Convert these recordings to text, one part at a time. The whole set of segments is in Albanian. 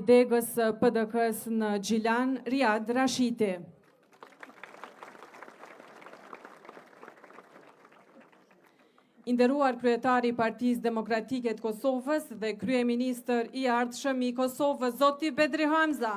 Degës PDK-s në Gjilan, Riad Rashiti. Inderuar kryetari i Partisë Demokratike të Kosovës dhe kryeministër i ardhshëm i Kosovës, zoti Bedri Hamza.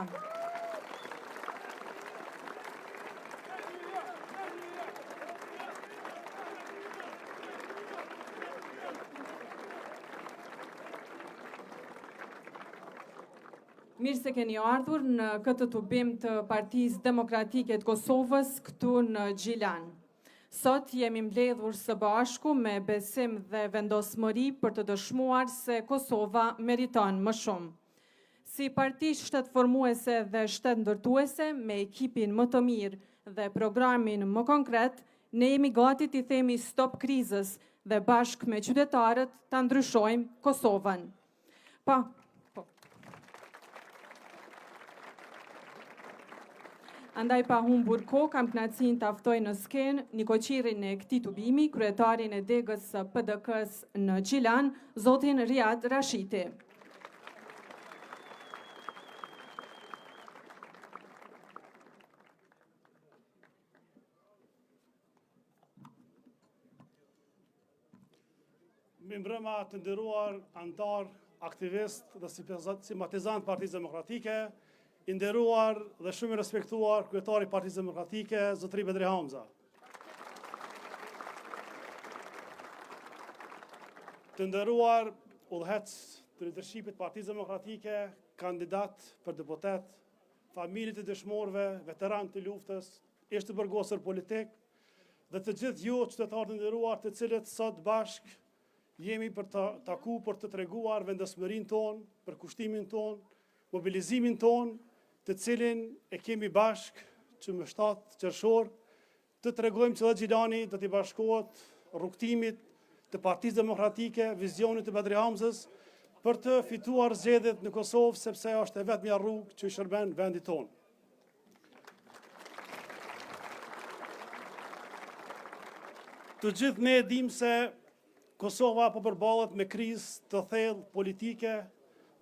Mirë se keni ardhur në këtë tubim të Partisë Demokratike të Kosovës këtu në Gjilan. Sot jemi mbledhur së bashku me besim dhe vendosmëri për të dëshmuar se Kosova meriton më shumë. Si parti shtetformuese dhe shtetndërtuese me ekipin më të mirë dhe programin më konkret, ne jemi gati t'i themi stop krizës dhe bashkë me qytetarët ta ndryshojmë Kosovën. Andaj pa humbur kohë, kam kënaqësinë ta ftoj në skenë nikoqirin e këtij tubimi, kryetarin e degës së PDK-s në Gjilan, zotin Riad Rashiti. Mbrëma të nderuar antar, aktivist dhe simpatizant Partisë Demokratike, i nderuar dhe shumë i respektuar kryetari i Partisë Demokratike, zotëri Bedri Hamza. Të nderuar udhëhec të leadershipit Partisë Demokratike, kandidat për deputet, familjet e dëshmorëve, veteran të luftës, ish të burgosur politik, dhe të gjithë ju qytetarë të nderuar, të cilët sot bashk jemi për të taku për të treguar vendosmërinë tonë, për kushtimin tonë, mobilizimin tonë, të cilin e kemi bashk që më 7 qershor, të tregojmë që dhe Gjilani do t'i bashkohet rrugtimit të Partisë Demokratike, vizionit të Bedri Hamzës, për të fituar zgjedhjet në Kosovë, sepse është e vetmja rrugë që i shërben vendit tonë. Të gjithë ne dim se Kosova po përballet me krizë të thellë politike,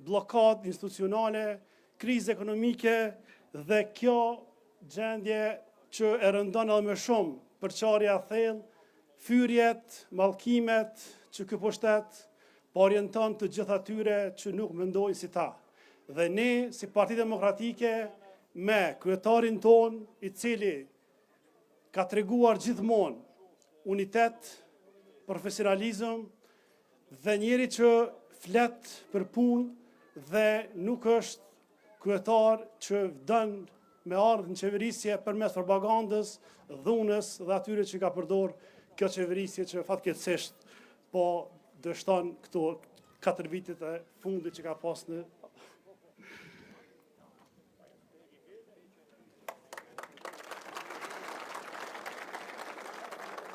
blokadë institucionale, krizë ekonomike, dhe kjo gjendje që e rëndon edhe më shumë përçarja thellë, fyrjet, mallkimet që ky pushtet po orienton të gjithë atyre që nuk mendojnë si ta. Dhe ne, si Parti Demokratike, me kryetarin ton, i cili ka treguar gjithmonë unitet, profesionalizëm dhe njeri që flet për punë dhe nuk është kryetar që dën me ardhë në qeverisje përmes propagandës, dhunës dhe atyre që ka përdor kjo qeverisje që fatkeqësisht po dështon këto 4 vitet e fundit që ka pas në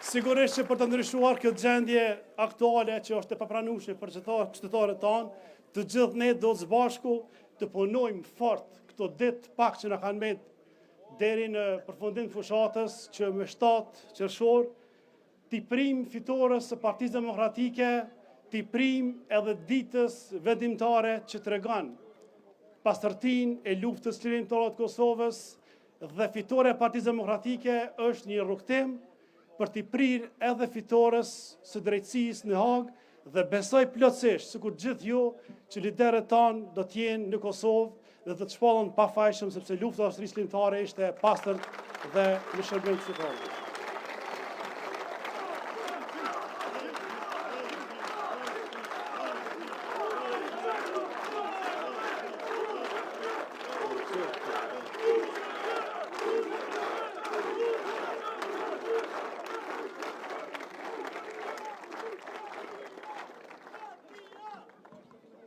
Sigurisht që për të ndryshuar kjo gjendje aktuale që është e papranueshme për qytetarët tanë, të gjithë ne do së bashku të punojmë fort këto ditë pak që na kanë mbet deri në përfundim të fushatës që më 7 qershor t'i prim fitores së Partisë Demokratike, t'i prim edhe ditës vendimtare që tregon pastërtinë e luftës lirimtare të Kosovës, dhe fitore e Partisë Demokratike është një rrugtim për t'i prirë edhe fitores së drejtësisë në Hagë, dhe besoj plotësisht, sikur gjithë ju, që liderët tanë do t'jenë në Kosovë dhe të shpallën pa fajshëm, sepse lufta ushtrisë lirimtare ishte e pastërt dhe në shërbim të qytetarëve.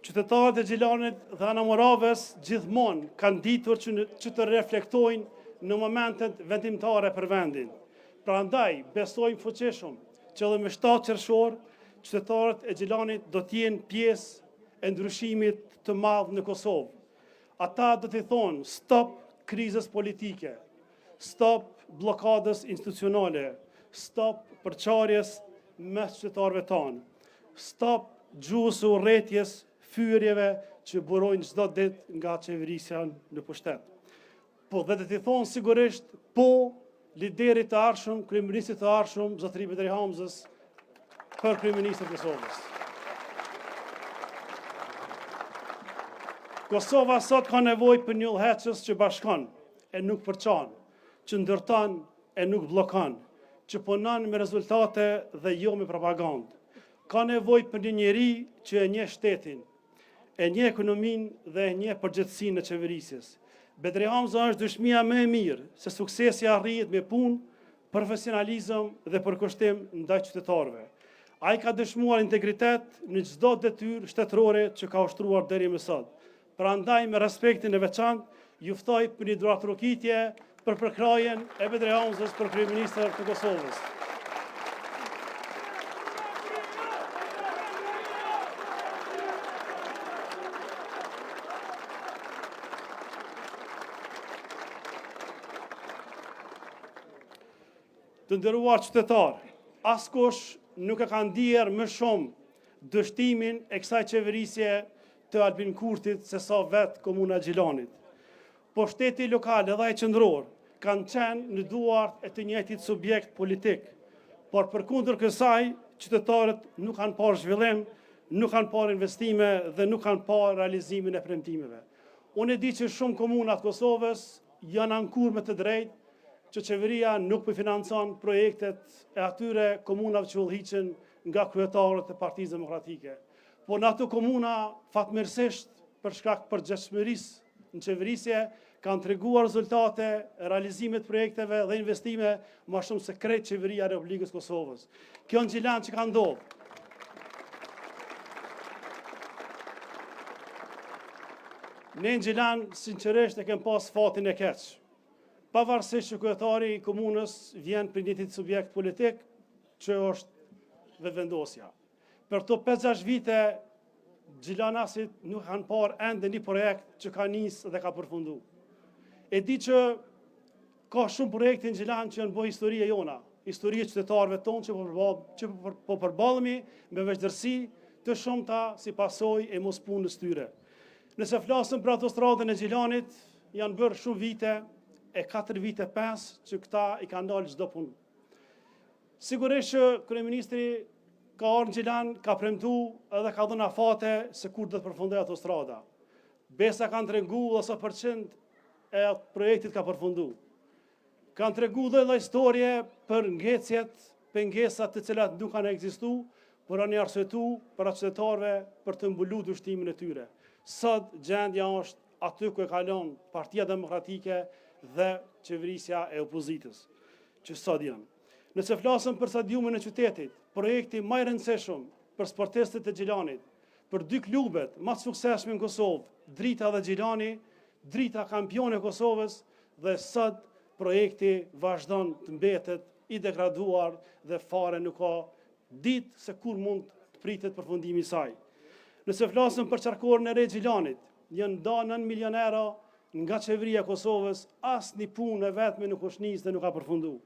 Qytetarët e Gjilanit dhe Anamoravës gjithmonë kanë ditur që të reflektojnë në momentet vendimtare për vendin. Prandaj besojmë fuqishëm që edhe me 7 qershor qytetarët e Gjilanit do t'jenë pjesë e ndryshimit të madh në Kosovë. Ata do t'i thonë stop krizës politike, stop blokadës institucionale, stop përçarjes mes qytetarëve tanë, stop gjuhës së urrëties, fyrjeve që burojnë çdo ditë nga qeverisja në pushtet. Po dhe të t'i thonë sigurisht, po liderit të arshëm, kryeministrit të arshëm, zotëri Betri Hamzës, për kryeministrin e Kosovës. Kosova sot ka nevojë për një udhëheqës që bashkon e nuk përçan, që ndërton e nuk bllokon, që punon me rezultate dhe jo me propagandë. Ka nevojë për një njeri që e njeh shtetin, e njeh ekonominë dhe e njeh përgjegjësinë e qeverisjes. Betri Hamza është dëshmia më e mirë se suksesi arrihet me punë, profesionalizëm dhe përkushtim ndaj qytetarëve. Ai ka dëshmuar integritet në çdo detyrë shtetërore që ka ushtruar deri më sot. Prandaj me respektin e veçantë, ju ftoj për një duratrokitje për përkrajen e Betri Hamzës për kryeministër të Kosovës. Të nderuar qytetar, askush nuk e ka ndier më shumë dështimin e kësaj qeverisje të Albin Kurtit se sa vetë komuna Gjilanit. Po shteti lokal edhe ai qendror kanë qenë në duart e të njëjtit subjekt politik, por përkundër kësaj, qytetarët nuk kanë parë zhvillim, nuk kanë parë investime dhe nuk kanë parë realizimin e premtimeve. Unë e di që shumë komuna të Kosovës janë ankur me të drejtë që qeveria nuk përfinancon projektet e atyre komunave që udhëhiqen nga kryetarët e Partisë Demokratike. Po në ato komuna, fatmirësisht për shkak të përgjegjshmërisë në qeverisje, kanë treguar rezultate, realizimet projekteve dhe investime më shumë se krejt qeveria e Republikës Kosovës. Kjo në Gjilan që ka ndodhur. Ne në Gjilan, sinqerisht, e kem pas fatin e keq. Pavarësisht që kryetari i komunës vjen për një subjekt politik që është dhe vendosja. Për të 5-6 vite, Gjilanasit nuk kanë parë ende një projekt që ka nisë dhe ka përfundu. E di që ka shumë projekte në Gjilan që janë bëjë historie jona, historie qytetarëve tonë që po përballemi me vështirësi të shumta si pasojë e mos punës tyre. Nëse flasëm për autostradën e Gjilanit, janë bërë shumë vite, e 4 vite 5 që këta i kanë dalë çdo punë. Sigurisht që kryeministri ka ardhur në Gjilan, ka premtu edhe ka dhënë afate se kur do të përfundojë autostrada. Besa kanë treguar sa përqind e projektit ka përfundu. Kanë treguar dhe historie për ngecjet, pengesat të cilat nuk kanë ekzistuar, por janë arsyetuar për qytetarëve për të mbuluar dështimin e tyre. Sot gjendja është aty ku e kalon Partia Demokratike dhe qeverisja e opozitës, që sot janë. Nëse flasëm për stadiumin e qytetit, projekti më i rëndësishëm për sportistët e Gjilanit, për 2 klubet më të suksesshëm në Kosovë, Drita dhe Gjilani, Drita kampion e Kosovës, dhe sot projekti vazhdon të mbetet i degraduar dhe fare nuk ka ditë se kur mund të pritet përfundimi i saj. Nëse flasëm për qarkorën e re Gjilanit, janë nda 9 milionera nga qeveria e Kosovës, asnjë punë e vetme nuk është nisë dhe nuk ka përfunduar.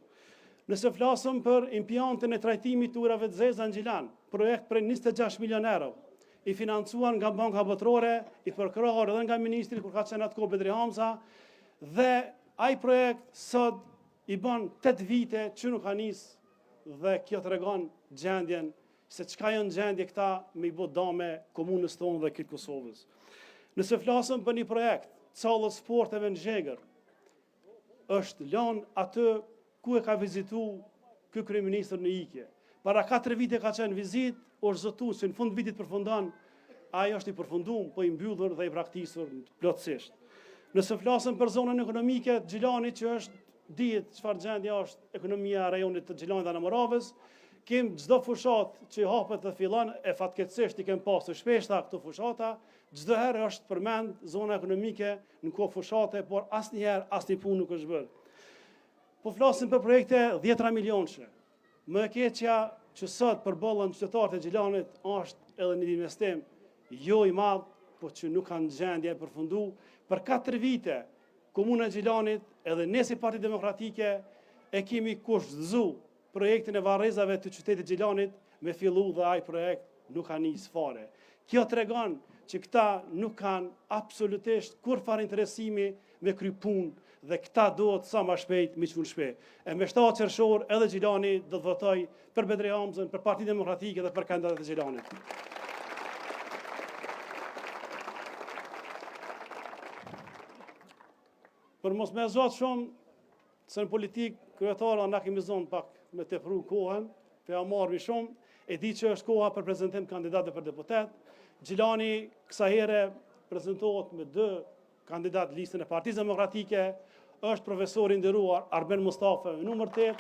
Nëse flasëm për impiantën e trajtimit të ujrave të zeza në Gjilan, projekt për 26 milion euro, i financuar nga Banka Botërore, i përkrahur edhe nga ministri kur ka qenë atko Betri Hamza, dhe ai projekt sot i bën 8 vite që nuk ka nisë dhe kjo tregon gjendjen se çka janë gjendje këta me i bë dame komunës tonë dhe këtë Kosovës. Nëse flasëm për një projekt, callës sporteve në Zhegër, është lënë atë ku e ka vizitu ky kryeministër në ikje. Para 4 vite ka qenë vizit, është zotuar se në fund vitit përfundon, ai është i përfunduar, po i mbyllur dhe i praktikosur plotësisht. Nëse flasëm për zonën ekonomike të Gjilanit, që është dihet çfarë gjendja është ekonomia e rajonit të Gjilanit dhe Anamoravës, kem çdo fushat që hapet dhe fillon, e fatkeqësisht i kem pasur shpeshta këto fushata, çdo herë është përmend zona ekonomike në kohë fushate, por asnjëherë asnjë punë nuk është bërë. Po flasim për projekte 10 milionëshe. Më e keqja që sot përballën qytetarët e Gjilanit është edhe një investim jo i madh, po që nuk kanë gjendje përfundu. Për 4 vite, komuna e Gjilanit, edhe ne si Parti Demokratike, e kemi kushtëzu projektin e varrezave të qytetit Gjilanit, me fillu dhe ai projekt nuk ka nisë fare. Kjo tregon që këta nuk kanë absolutisht kur farë interesimi me kry punë dhe këta duhet sa ma shpejt me qënë shpejt. E me 7 qershor edhe Gjilani do të votoj për Bedri Hamzën, për Partinë Demokratike dhe për kandidatët e Gjilanit. Për mos me zot shumë, se në politikë kryetara na kemi zonë pak me tepru kohën, për ja marrë shumë, e di që është koha për prezentim kandidatë për deputet. Gjilani kësa here prezentohet me 2 kandidat listën e Partisë Demokratike, është profesor i nderuar Arben Mustafa në numër 8.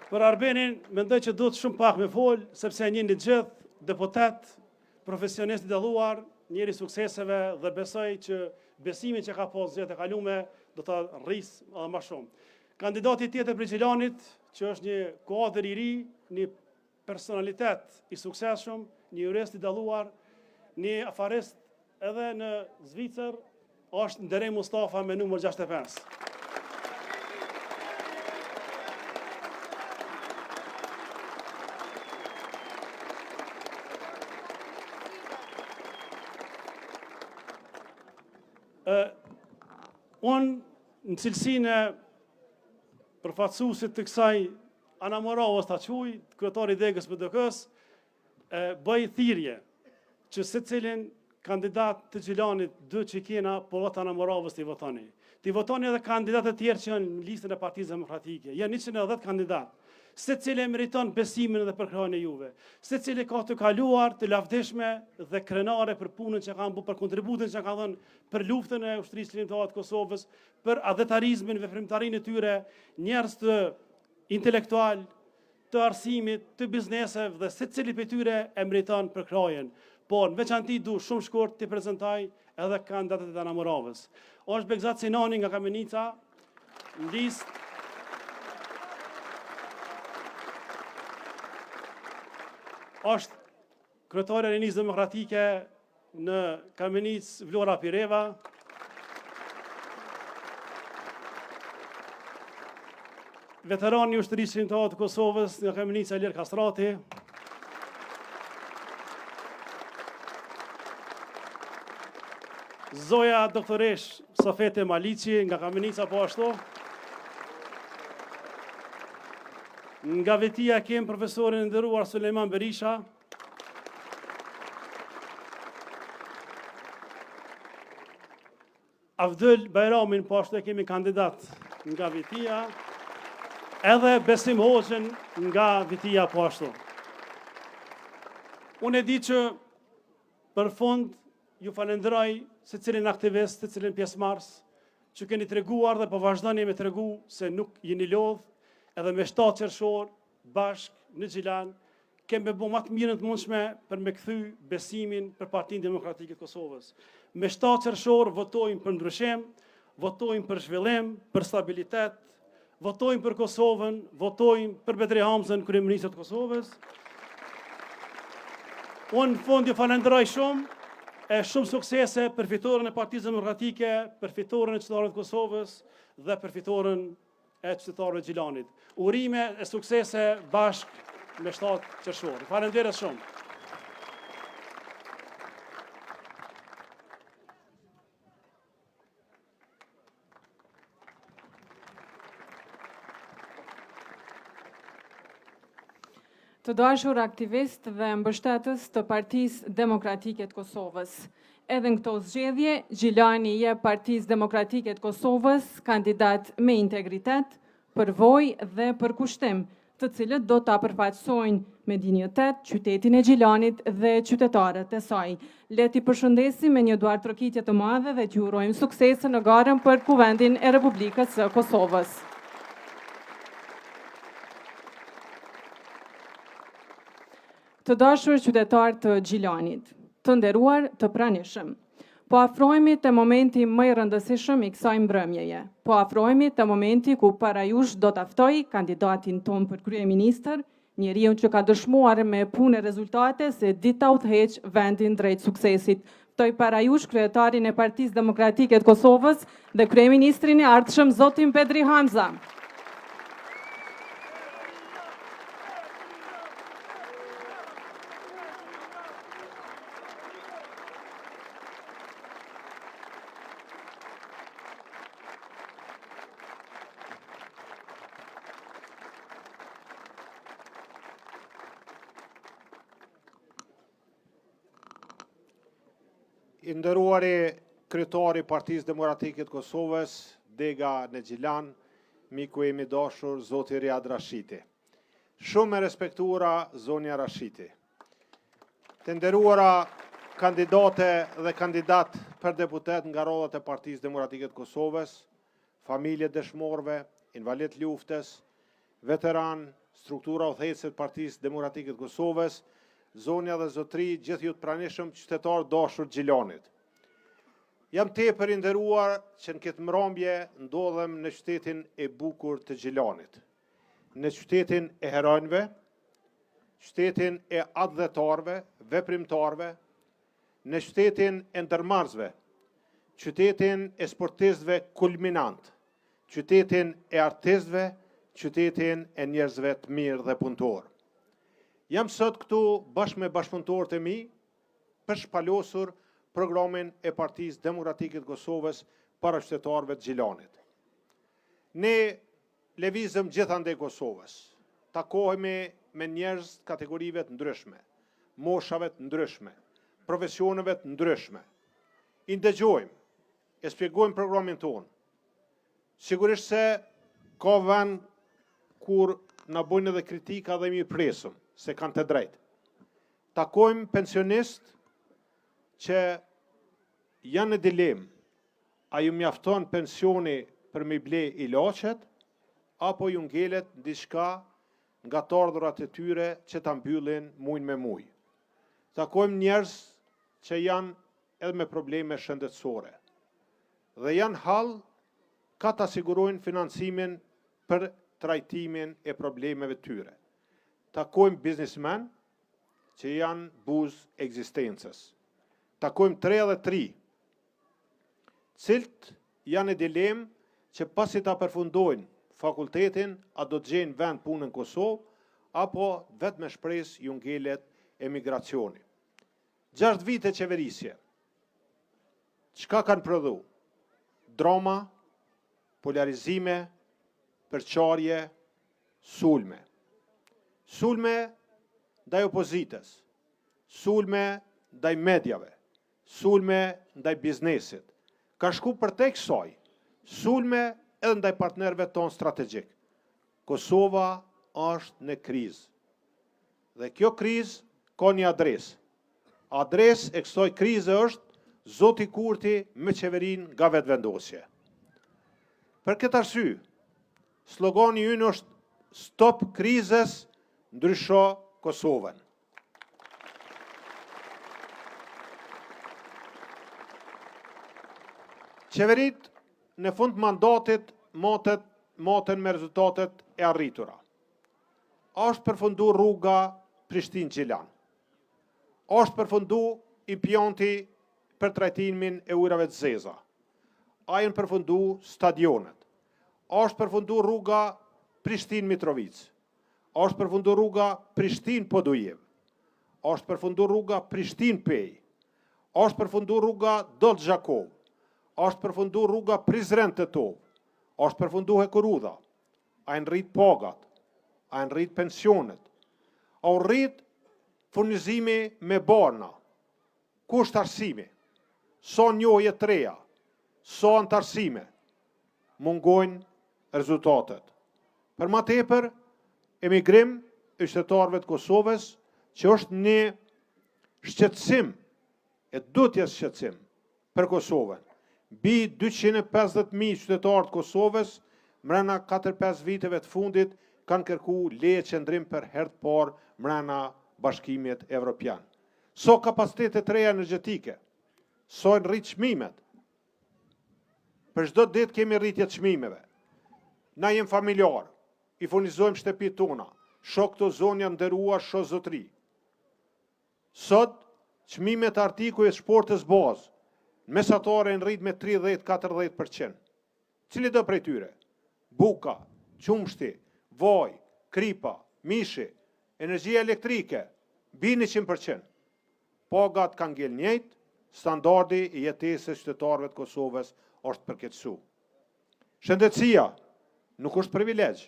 Për Arbenin, mendoj që duhet shumë pak me folë, sepse një një gjithë deputet, profesionist i dalluar, njeri sukseseve dhe besoj që besimin që ka pas gjithë e kalume do të rrisë edhe ma shumë. Kandidati tjetër për Gjilanit, që është një kuadër i ri, një personalitet i suksesshëm, një jurist i dalluar, një afarist edhe në Zvicër, është Nderej Mustafa me numër 65. Unë në cilësinë e përfaqësuesit të kësaj anamoravës ta quaj, kryetari i degës PDK-s, bëj thirrje që secilin kandidat të Gjilanit 2 që kena pollat anamoravës të votoni. Ti votoni edhe kandidatët tjerë që janë në listën e Partisë Demokratike. Janë 110 kandidat. Secili meriton besimin dhe përkrahjen e juve. Secili ka të kaluar të lavdishme dhe krenare për punën që kanë bërë, për kontributin që kanë dhënë për luftën e ushtrisë ligjore të Kosovës, për adhetarizmin, veprimtarinë e tyre, njerëz të intelektual, të arsimit, të bizneseve dhe secili prej tyre e meriton përkrahjen. Por në veçanti du shumë shkurt të prezantoj edhe kandidatët e anamoravës. Është Begzat Sinani nga Kamenica, në listë. Është kryetare e Rinisë Demokratike në Kamenicë Vlora Pireva. Veterani i ushtrisë ligjore të Kosovës nga Kamenica Ilir Kastrati. Zoja doktoresh Safete Malici nga Kamenica po ashtu. Nga Vetia kem profesorin e nderuar Sulejman Berisha. Avdël Bajramin po ashtu e kemi kandidat nga Vetia. Edhe Besim Hoxhën nga Vetia po ashtu. Unë e di që për fund ju falenderoj secilin aktivist, secilin pjesëmarrës, që keni treguar dhe po vazhdoni me tregu se nuk jeni lodh, edhe me 7 qershor bashk në Gjilan, kemi bërë më të mirën të mundshme për me kthy besimin për Partinë Demokratike të Kosovës. Me 7 qershor votojmë për ndryshim, votojmë për zhvillim, për stabilitet, votojmë për Kosovën, votojmë për Bedri Hamzën, kryeministër të Kosovës. Unë në fund ju falenderoj shumë, e shumë suksese për fitoren e Partisë Demokratike, për fitoren e qytetarëve të Kosovës dhe për fitoren e qytetarëve të Gjilanit. Urime e suksese bashkë me 7 qershor. Faleminderit shumë. Të dashur aktivist dhe mbështetës të Partisë Demokratike të Kosovës. Edhe në këto zgjedhje, Gjilani je Partisë Demokratike të Kosovës kandidat me integritet, përvojë dhe përkushtim, të cilët do ta përfaqësojnë me dinjitet qytetin e Gjilanit dhe qytetarët e saj. Le t'i përshëndesim me një duar trokitje të madhe dhe t'ju urojmë suksese në garën për Kuvendin e Republikës së Kosovës. Të dashur qytetarë të Gjilanit, të nderuar të pranishëm, po afrohemi te momenti më i rëndësishëm i kësaj mbrëmjeje. Po afrohemi te momenti ku para jush do të aftoj kandidatin ton për kryeministër, Njeriu që ka dëshmuar me punë e rezultate se dita udhëheq vendin drejt suksesit. Ftoj para jush kryetarin e Partisë Demokratike të Kosovës dhe kryeministrin e ardhshëm zotin Bedri Hamza. I nderuari kryetari i Partisë Demokratike të Kosovës, Dega Nexhilan, miku im i dashur, zoti Riad Rashiti. Shumë e respektuara zonja Rashiti. Të nderuara kandidate dhe kandidat për deputet nga rodhat e Partisë Demokratike të Kosovës, familje dëshmorëve, invalid luftës, veteran, struktura udhëheqëse të Partisë Demokratike të Kosovës, zonja dhe zotri, gjithë ju të pranishëm qytetar dashur Gjilanit. Jam tepër i nderuar që në këtë mbrëmje ndodhem në qytetin e bukur të Gjilanit, në qytetin e heronjve, qytetin e adhëtarve, veprimtarve, në qytetin e ndërmarrësve, qytetin e sportistëve kulminant, qytetin e artistëve, qytetin e njerëzve të mirë dhe punëtor. Jam sot këtu bashkë me bashkëpunëtorët e mi për shpalosur programin e Partisë Demokratike të Kosovës para qytetarëve të Gjilanit. Ne lëvizëm gjithandej Kosovës, takohemi me njerëz të kategorive të ndryshme, moshave të ndryshme, profesioneve të ndryshme. I ndëgjojmë, e shpjegojmë programin tonë. Sigurisht se ka vend kur na bojnë edhe kritika dhe mirë presëm, se kanë të drejtë. Takojmë pensionist që janë në dilemë, a ju mjafton pensioni për me ble ilaqet, apo ju ngelet diçka nga të ardhurat e tyre që ta mbyllin muaj me muaj. Takojmë njerëz që janë edhe me probleme shëndetësore dhe janë hall ka ta sigurojnë financimin për trajtimin e problemeve tyre. Takojmë biznismen që janë buzë ekzistencës. Takojmë 33, cilët janë në dilemë që pasi ta përfundojnë fakultetin, a do të gjejnë vend punë në Kosovë, apo vetë me shpresë ju ngelet emigracioni. 6 vite qeverisje. Çka kanë prodhu? Drama, polarizime, përçarje, sulme. Sulme ndaj opozitës, sulme ndaj medjave, sulme ndaj biznesit. Ka shku për te kësaj, sulme edhe ndaj partnerëve tonë strategjik. Kosova është në krizë. Dhe kjo krizë ka një adresë. Adresë e kësaj krize është Zoti Kurti me qeverin nga vetëvendosje. Për këtë arsye, slogani ynë është Stop krizës, ndrysho Kosovën. Qeverit në fund mandatit maten me rezultatet e arritura. Është përfundu rruga Prishtinë-Gjilan. Është përfundu impjanti për trajtimin e ujrave të zeza. Ajën përfundu stadionet. Është përfundu rruga Prishtinë-Mitrovic. Është përfundu rruga Prishtinë-Podujev. Është përfundu rruga Prishtinë-Pej. Është përfundu rruga Dolxhakov. Është përfundu rruga Prizren-Tetov. Është përfundu Hekurudha. A në rrit pagat. A në rrit pensionet. A në rrit furnizimi me barna. Kusht arsimi. Sa njohje të reja. Sa antarësime. Mungojnë rezultatet. Për ma tepër, emigrim e qytetarëve të Kosovës, që është një shqetësim, e dutjes shqetësim për Kosovën. Bi 250.000 qytetarë të Kosovës, mrena 4-5 viteve të fundit, kanë kërku leje qëndrim për herë të parë mrena bashkimit evropian. So kapacitetet reja energjetike, so në rritë çmimet. Për çdo ditë kemi rritje të çmimeve. Na jem familjar, i furnizojmë shtëpitë tona, shok të zonja nderuar shoh zotri. Sot, çmimet artikujve të shportës bazë, mesatare në rrit me 30-40%. Cili do prej tyre? Buka, qumshti, vaj, kripa, mishi, energjia elektrike, bini 100%. Pagat kanë ngel njëjtë, standardi i jetesës qytetarëve të Kosovës është përkeqësu. Shëndetësia nuk është privilegj,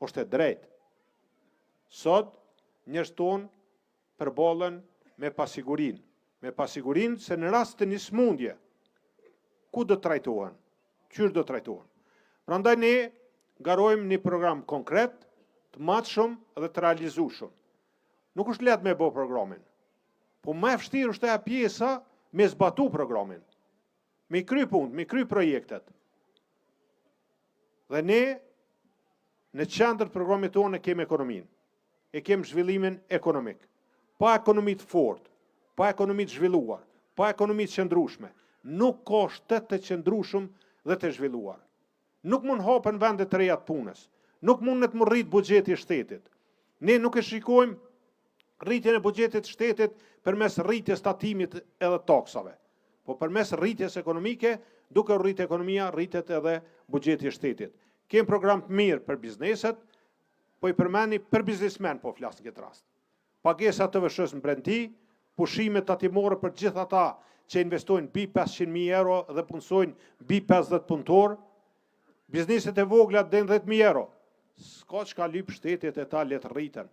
është e drejtë. Sot, njerëzit tonë përballen me pasigurin se në rast të një smundje, ku do trajtohen, qysh do trajtohen. Prandaj ne garojmë një program konkret, të matshëm dhe të realizueshëm. Nuk është lehtë me bë programin, po më e vështirë është ajo pjesa me zbatu programin, me kry punë, me kry projektet. Dhe ne në qendër të programit tonë kemi ekonominë, e kemi zhvillimin ekonomik. Pa ekonomi të fortë, pa ekonomi të zhvilluar, pa ekonomi të qëndrueshme, nuk ka shtet të qëndrueshëm dhe të zhvilluar. Nuk mund hapen vende të reja të punës, nuk mund të rrit buxheti i shtetit. Ne nuk e shikojmë rritjen e buxhetit të shtetit përmes rritjes tatimit edhe taksave, po përmes rritjes ekonomike, duke rritë ekonomia, rritet edhe buxheti i shtetit. Kem program të mirë për bizneset, po i përmeni për biznesmen, po flas në këtë rast. Pagesa të TVSH-s në brendti, pushimet tatimore për gjithë ata që investojnë mbi 500.000 euro dhe punsojnë mbi 50 punëtor, bizneset e vogla deri 10.000 euro. S'ka çka lyp shtetit e ta let rriten.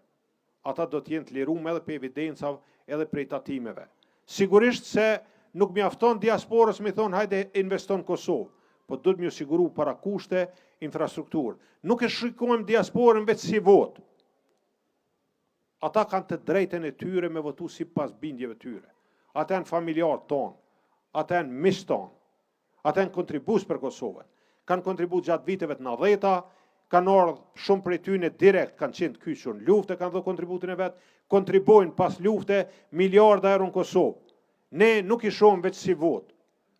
Ata do të jenë të liruar edhe për evidencave, edhe për tatimeve. Sigurisht se nuk mjafton diasporës me thonë hajde investon Kosovë, po do të më siguru para kushte, infrastrukturë. Nuk e shikojmë diasporën vetë si votë. Ata kanë të drejtën e tyre me votu sipas bindjeve tyre. Ata janë familjarë tonë, ata janë miq tonë, ata janë kontribues për Kosovën. Kanë kontribuar gjatë viteve të 90-ta, kanë ardhur shumë prej tyre direkt, kanë qenë të kyçur në luftë, kanë dhënë kontributin e vet, kontribuojnë pas lufte miliarda euro në Kosovë. Ne nuk i shohim vetë si votë,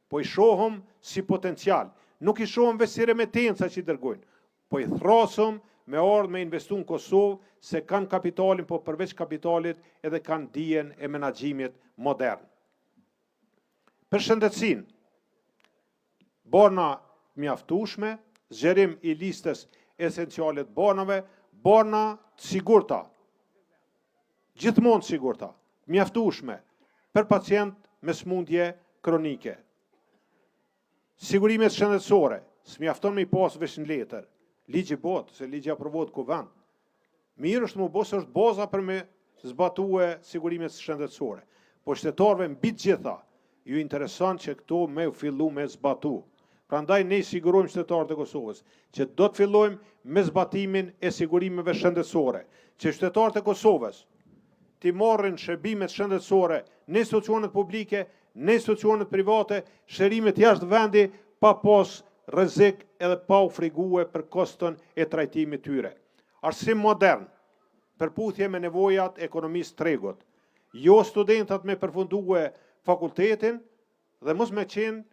po i shohim si potencial. Nuk i shohim vetë si remetenca që i dërgojnë, po i thrasëm me ardhë me investu në Kosovë, se kanë kapitalin, po përveç kapitalit edhe kanë dijen e menaxhimit modern. Për shëndetësinë, borna mjaftueshme, zgjerim i listës esenciale të bornave, borna të sigurta, gjithmonë të sigurta, mjaftueshme për pacient me smundje kronike. Sigurimet shëndetësore, s'mjafton me i pas veç në letër. Ligji botë, se ligji aprovohet kuvend. Mirë është më bosë është baza për me zbatue sigurimet shëndetësore. Po shtetarëve mbi të gjitha, ju intereson që këto me u fillu me zbatu. Prandaj ne sigurojmë shtetarët e Kosovës që do të fillojmë me zbatimin e sigurimeve shëndetësore, që shtetarët e Kosovës ti marrin shërbimet shëndetësore në institucionet publike, në institucionet private, shërimet jashtë vendi pa pas rrezik edhe pa u frigue për koston e trajtimit tyre. Arsim modern, përputhje me nevojat e ekonomisë tregut. Jo studentat me përfundue fakultetin dhe mos me qenë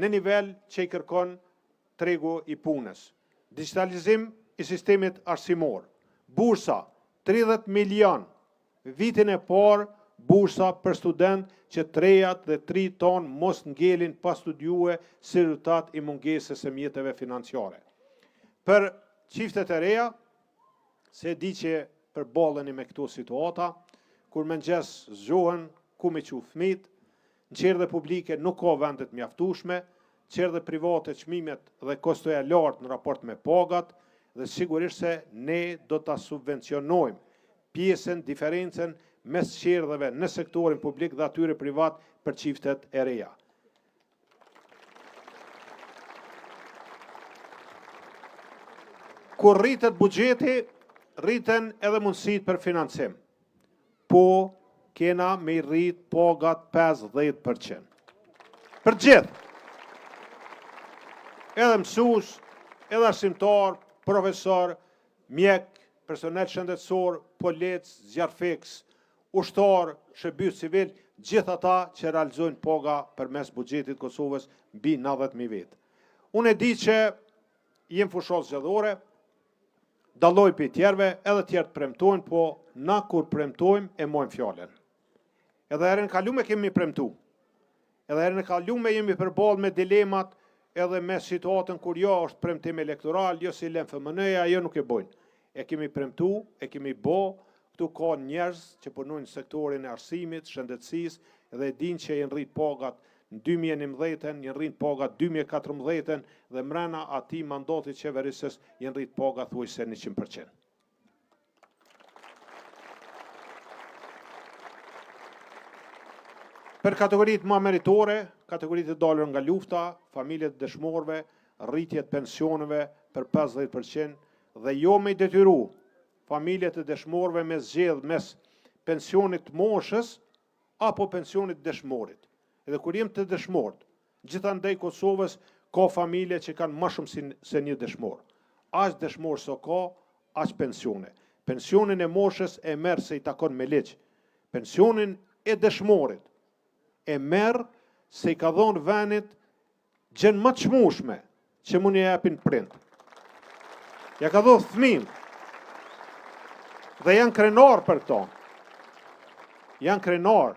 në nivel që i kërkon tregu i punës. Digitalizim i sistemit arsimor. Bursa, 30 milion, vitin e parë, bursa për student që 3 dhe 3 ton mos ngelin pa studiue si rezultat i mungesës së mjeteve financiare. Për çiftet e reja, se di që përballeni me këto situata, kur mëngjes zgjohen ku me qu fëmijët, në qerdhe publike nuk ka vende të mjaftueshme, qerdhe private çmimet dhe kostoja lartë në raport me pagat, dhe sigurisht se ne do ta subvencionojmë pjesën, diferencën mes qerdheve në sektorin publik dhe atyre privat për çiftet e reja. Kur rritet buxheti, rriten edhe mundësitë për financim. Po kena me i rrit pagat 50%. Për gjithë. Edhe mësues, edhe arsimtar, profesor, mjek, personel shëndetësor, polec, zjarfeks, ushtar, shërbyer civil, gjithë ata që realizojnë paga përmes buxhetit të Kosovës mbi 90.000 vjet. Unë e di që jem fushos zgjedhore, dalloj për tjerve, edhe tjerë të premtojnë, po na kur premtojmë e mojmë fjallën. Edhe herën e kalume kemi premtu. Edhe herën e kalume jemi përballë me dilemat edhe me situatën kur jo është premtim elektoral, jo si lem FMN-ja, jo nuk e bojnë. E kemi premtu, e kemi bo, këtu ka njerëz që punojnë në sektorin e arsimit, shëndetësisë dhe din që janë rrit pagat në 2011, janë rrit pagat 2014 dhe mrena atij mandatit qeverisës janë rrit pagat thuajse 100%. Për kategoritë më meritore, kategoritë të dalur nga lufta, familjet e dëshmorëve, rritjet pensioneve për 50% dhe jo me detyru familjet e dëshmorëve me zgjedh mes pensionit moshës apo pensionit dëshmorit. Edhe kur jem të dëshmorët, gjithandaj Kosovës ka familje që kanë më shumë se një dëshmor. Aq dëshmor sa ka, aq pensione. Pensionin e moshës e merr se i takon me ligj. Pensionin e dëshmorit e merr se i ka dhonë venit gjën më të çmueshme që mund i japin prind. Ja ka dhënë fëmijën. Dhe janë krenar për këto. Janë krenar.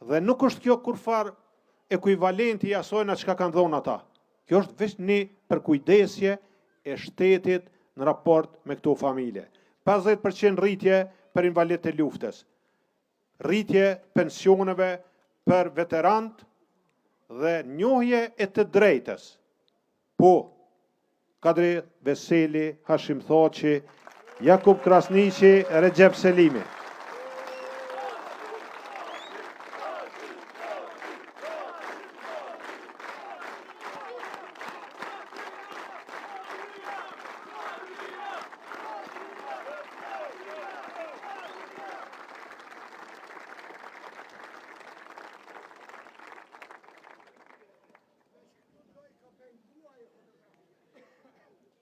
Dhe nuk është kjo kurfar ekuivalenti i asojna çka kanë dhënë ata. Kjo është vetëm një përkujdesje e shtetit në raport me këto familje. 50% rritje për invalidët e luftës. Rritje pensioneve për veterantë dhe njohje e të drejtës. Po, Kadri Veseli, Hashim Thaçi, Jakub Krasniqi, Recep Selimi.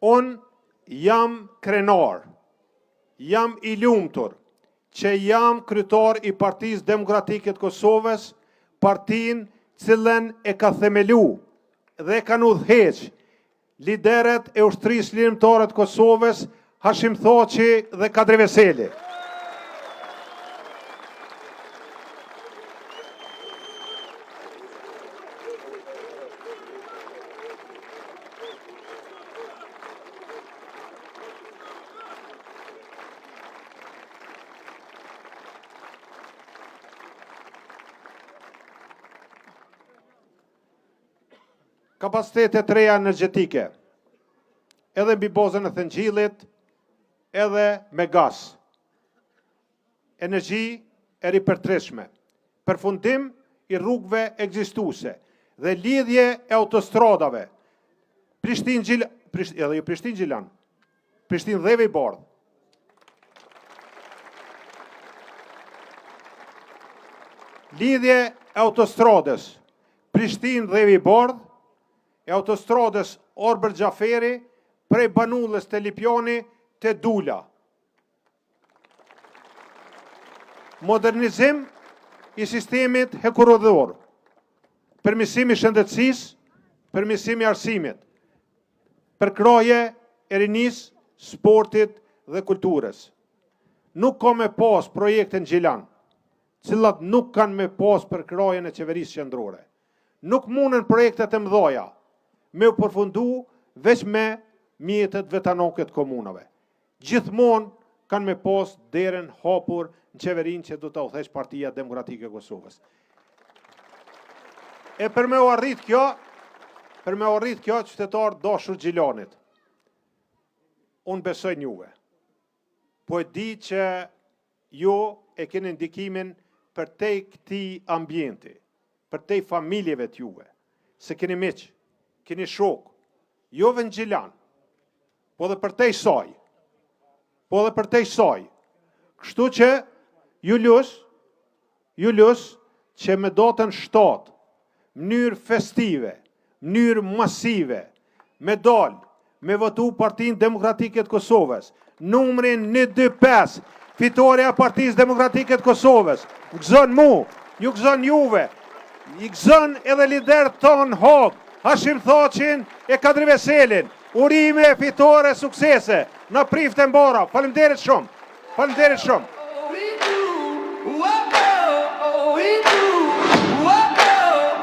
Unë jam krenar, jam i lumtur që jam kryetar i Partisë Demokratike të Kosovës, partinë cilën e ka themelu dhe kanë udhëheq lideret e ushtrisë lirimtare të Kosovës, Hashim Thaçi dhe Kadri Veseli. Kapacitetet të reja energjetike, edhe mbi bazën e thëngjillit, edhe me gaz. Energji e ripërtërshme, përfundim i rrugëve ekzistuese dhe lidhje e autostradave. Prishtinë-Gjilan, Prishtinë-Dheve i Bardh. Lidhje e autostradës Prishtinë-Dheve i Bardh, e autostradës Orbër Xhaferi prej Banullës të Lipjani të Dula. Modernizim i sistemit hekurodhor, përmirësimi i shëndetësisë, përmirësimi i arsimit, përkraje e rinisë, sportit dhe kulturës. Nuk ka me pas projekte në Gjilan, cilat nuk kanë me pas përkrajen e qeverisë qendrore. Nuk mundën projektet e mëdha me u përfundu veç me mjetet vetanokët komunave. Gjithmonë kanë me pas derën hapur në qeverinë që do të udhëheq Partia Demokratike e Kosovës. E për me u arrit kjo, qytetar dashur Gjilanit, unë besoj juve. Po e di që ju e keni ndikimin për te këti ambienti, për te familjeve t'juve, se keni miq, keni shok, jo në Gjilan, po dhe për te i saj. Kështu që ju lus që me datën 7, mënyrë festive, mënyrë masive, me dalë, me votu Partinë Demokratike të Kosovës, numrin 125, fitoria Partisë Demokratike të Kosovës, gëzën mu, ju gëzën juve, i gëzën edhe lider ton Hog, Hashim Thaçin e Kadri Veselin. urime, fitore, suksese. Në prift e mbora. Faleminderit shumë. Faleminderit shumë.